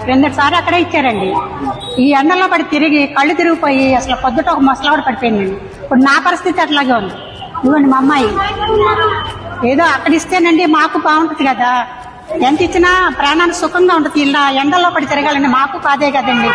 క్రిందటిసారి అక్కడే ఇచ్చారండి. ఈ ఎండలో పడి తిరిగి కళ్ళు తిరిగిపోయి అసలు పొద్దుట ఒక ముసలావిడ పడిపోయిందండి. ఇప్పుడు నా పరిస్థితి అట్లాగే ఉంది. ఇవ్వండి మా అమ్మాయి. ఏదో అక్కడ ఇస్తేనండి మాకు బాగుంటుంది కదా, ఎంత ఇచ్చినా ప్రాణానికి సుఖంగా ఉంటుంది. ఇలా ఎండల్లో పడి తిరగాలండి మాకు కాదే కదండి.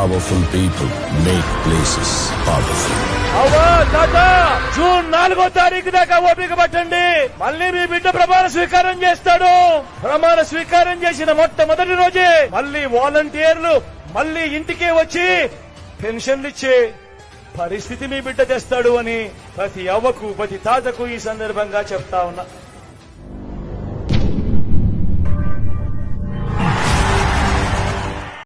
Powerful people make places powerful. June 4వ తారీఖు దాకా ఓపిక పట్టండి. మళ్ళీ మీ బిడ్డ ప్రమాణ స్వీకారం చేస్తాడు. ప్రమాణ స్వీకారం చేసిన మొట్టమొదటి రోజే మళ్ళీ వాలంటీర్లు మళ్ళీ ఇంటికే వచ్చి పెన్షన్లు ఇచ్చే పరిస్థితి మీ బిడ్డ తెస్తాడు అని ప్రతి అవ్వకు ప్రతి తాతకు ఈ సందర్భంగా చెప్తా ఉన్నా.